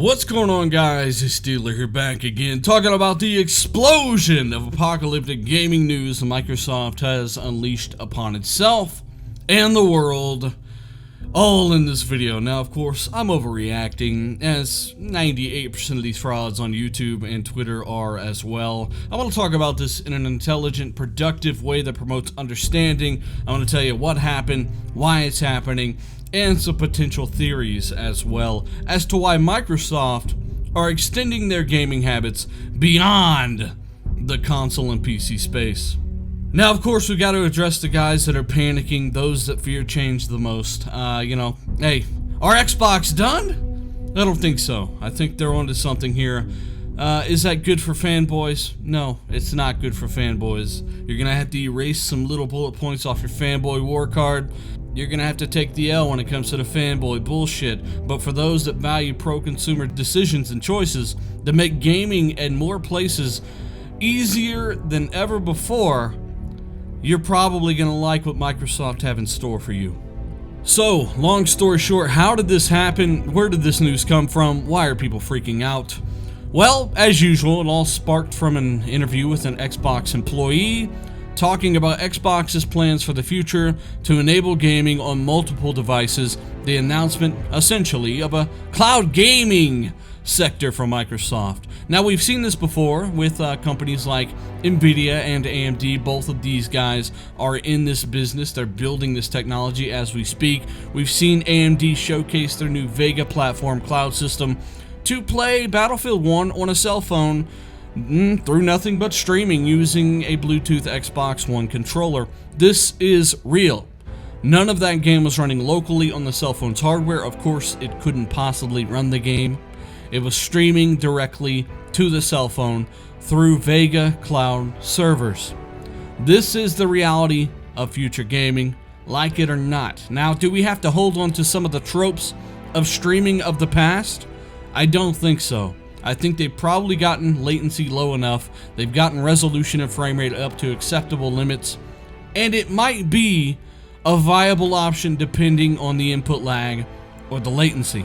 What's going on, guys? It's Steeler here, back again, talking about the explosion of apocalyptic gaming news Microsoft has unleashed upon itself and the world, all in this video. Now, of course, I'm overreacting, as 98% of these frauds on YouTube and Twitter are as well. I want to talk about this in an intelligent, productive way that promotes understanding. I want to tell you what happened, why it's happening, and some potential theories as well as to why Microsoft are extending their gaming habits beyond the console and PC space. Now, of course, we got to address the guys that are panicking, those that fear change the most. Hey, are Xbox done? I don't think so. I think they're onto something here. Is that good for fanboys? No, it's not good for fanboys. You're gonna have to erase some little bullet points off your fanboy war card. You're gonna have to take the L when it comes to the fanboy bullshit. But for those that value pro-consumer decisions and choices that make gaming in more places easier than ever before, you're probably gonna like what Microsoft have in store for you. So, long story short, how did this happen? Where did this news come from? Why are people freaking out? Well, as usual, it all sparked from an interview with an Xbox employee talking about Xbox's plans for the future to enable gaming on multiple devices, the announcement, essentially, of a cloud gaming sector from Microsoft. Now, we've seen this before with companies like Nvidia and AMD. Both of these guys are in this business. They're building this technology as we speak. We've seen AMD showcase their new Vega platform cloud system to play Battlefield 1 on a cell phone through nothing but streaming using a Bluetooth Xbox One controller. This is real. None of that game was running locally on the cell phone's hardware. Of course, it couldn't possibly run the game. It was streaming directly to the cell phone through Vega cloud servers. This is the reality of future gaming, like it or not. Now, do we have to hold on to some of the tropes of streaming of the past? I don't think so. I think they've probably gotten latency low enough, they've gotten resolution and frame rate up to acceptable limits, and it might be a viable option depending on the input lag or the latency.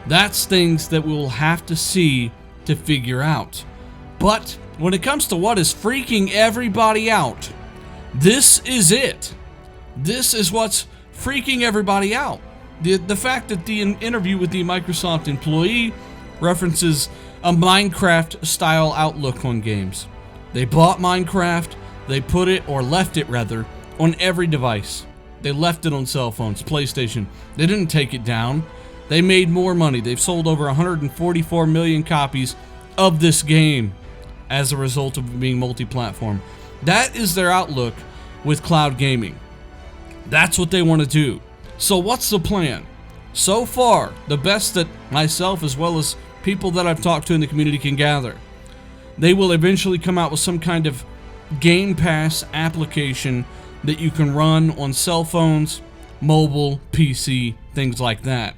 That's things that we'll have to see to figure out. But when it comes to what is freaking everybody out, this is it. This is what's freaking everybody out. The fact that the interview with the Microsoft employee references a Minecraft-style outlook on games. They bought Minecraft, they put it, or left it rather, on every device. They left it on cell phones, PlayStation. They didn't take it down. They made more money. They've sold over 144 million copies of this game as a result of being multi-platform. That is their outlook with cloud gaming. That's what they want to do. So what's the plan? So far, the best that myself as well as people that I've talked to in the community can gather, they will eventually come out with some kind of Game Pass application that you can run on cell phones, mobile, PC, things like that,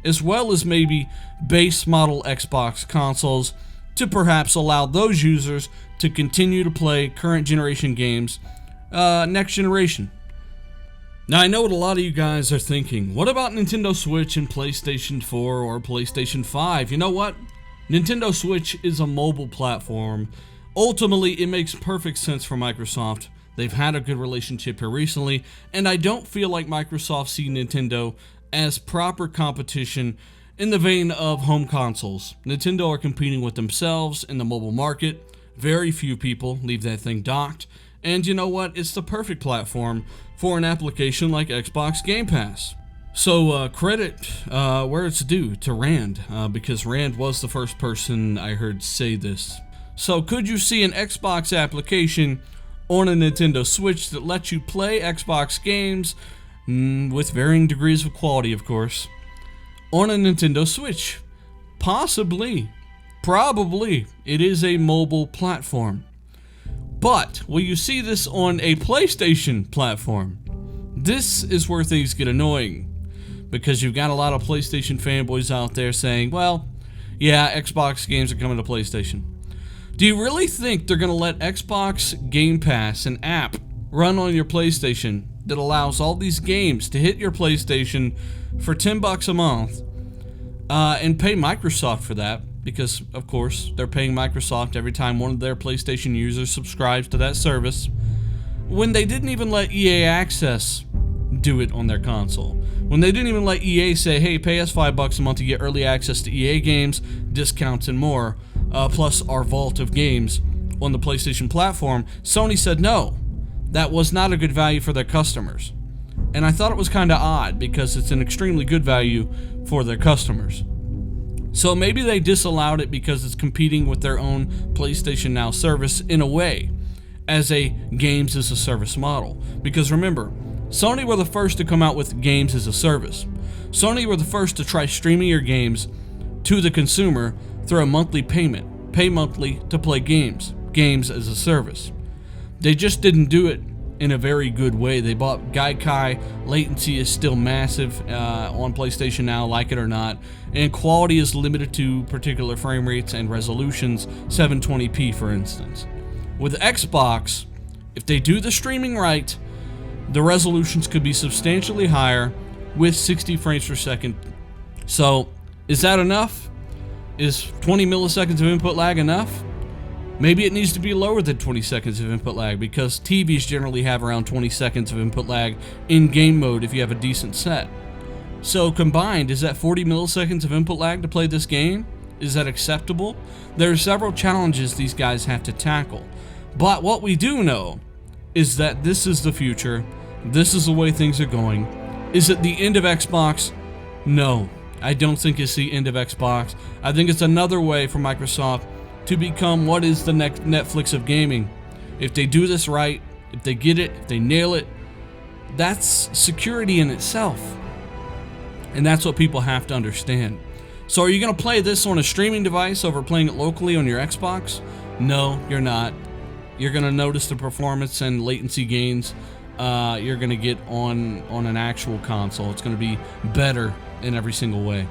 as well as maybe base model Xbox consoles to perhaps allow those users to continue to play current generation games next generation. Now, I know what a lot of you guys are thinking. What about Nintendo Switch and PlayStation 4 or PlayStation 5? You know what? Nintendo Switch is a mobile platform. Ultimately, it makes perfect sense for Microsoft. They've had a good relationship here recently, and I don't feel like Microsoft see Nintendo as proper competition in the vein of home consoles. Nintendo are competing with themselves in the mobile market. Very few people leave that thing docked. And you know what? It's the perfect platform for an application like Xbox Game Pass. So credit where it's due to Rand, because Rand was the first person I heard say this. So could you see an Xbox application on a Nintendo Switch that lets you play Xbox games, with varying degrees of quality, of course, on a Nintendo Switch? Possibly. Probably. It is a mobile platform. But will you see this on a PlayStation platform? This is where things get annoying, because you've got a lot of PlayStation fanboys out there saying, well, yeah, Xbox games are coming to PlayStation. Do you really think they're going to let Xbox Game Pass, an app, run on your PlayStation that allows all these games to hit your PlayStation for $10 a month and pay Microsoft for that, because of course they're paying Microsoft every time one of their PlayStation users subscribes to that service, when they didn't even let EA Access do it on their console. When they didn't even let EA say, hey, pay us $5 a month to get early access to EA games, discounts, and more, plus our vault of games on the PlayStation platform, Sony said no. That was not a good value for their customers. And I thought it was kind of odd, because it's an extremely good value for their customers. So maybe they disallowed it because it's competing with their own PlayStation Now service in a way, as a games as a service model. Because remember, Sony were the first to come out with games as a service. Sony were the first to try streaming your games to the consumer through a monthly payment. Pay monthly to play games as a service. They just didn't do it in a very good way. They bought Gaikai. Latency is still massive on PlayStation Now, like it or not, and quality is limited to particular frame rates and resolutions, 720p for instance. With Xbox, if they do the streaming right, the resolutions could be substantially higher with 60 frames per second. So, is that enough? Is 20 milliseconds of input lag enough? Maybe it needs to be lower than 20 seconds of input lag, because TVs generally have around 20 seconds of input lag in game mode if you have a decent set. So combined, is that 40 milliseconds of input lag to play this game? Is that acceptable? There are several challenges these guys have to tackle. But what we do know is that this is the future. This is the way things are going. Is it the end of Xbox? No, I don't think it's the end of Xbox. I think it's another way for Microsoft to become what is the next Netflix of gaming. If they do this right, if they get it, if they nail it, that's security in itself. And that's what people have to understand. So are you going to play this on a streaming device over playing it locally on your Xbox? No, you're not. You're going to notice the performance and latency gains you're going to get on an actual console. It's going to be better in every single way.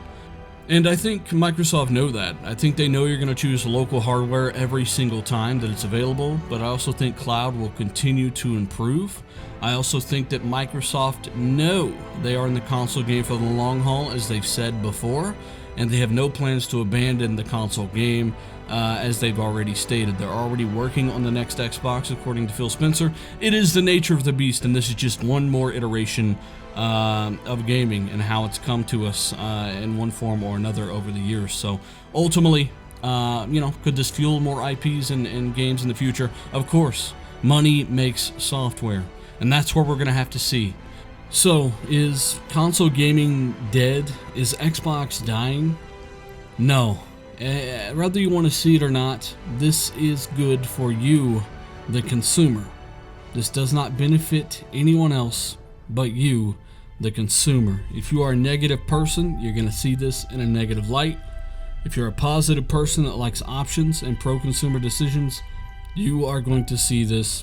And I think Microsoft know that. I think they know you're going to choose local hardware every single time that it's available, but I also think cloud will continue to improve. I also think that Microsoft know they are in the console game for the long haul, as they've said before, and they have no plans to abandon the console game, as they've already stated. They're already working on the next Xbox, according to Phil Spencer. It is the nature of the beast, and this is just one more iteration of gaming and how it's come to us in one form or another over the years. So ultimately, could this fuel more IPs and games in the future? Of course. Money makes software, and that's where we're going to have to see. So, is console gaming dead? Is Xbox dying? No. Whether you want to see it or not, this is good for you, the consumer. This does not benefit anyone else but you, the consumer. If you are a negative person, you're going to see this in a negative light. If you're a positive person that likes options and pro-consumer decisions, you are going to see this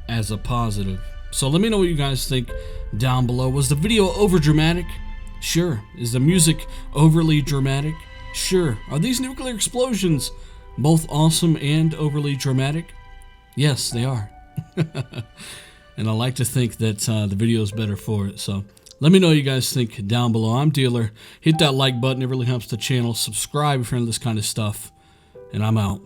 as a positive. So let me know what you guys think down below. Was the video over dramatic? Sure. Is the music overly dramatic? Sure. Are these nuclear explosions both awesome and overly dramatic? Yes, they are. And I like to think that the video is better for it. So let me know what you guys think down below. I'm Dealer. Hit that like button. It really helps the channel. Subscribe if you're into this kind of stuff. And I'm out.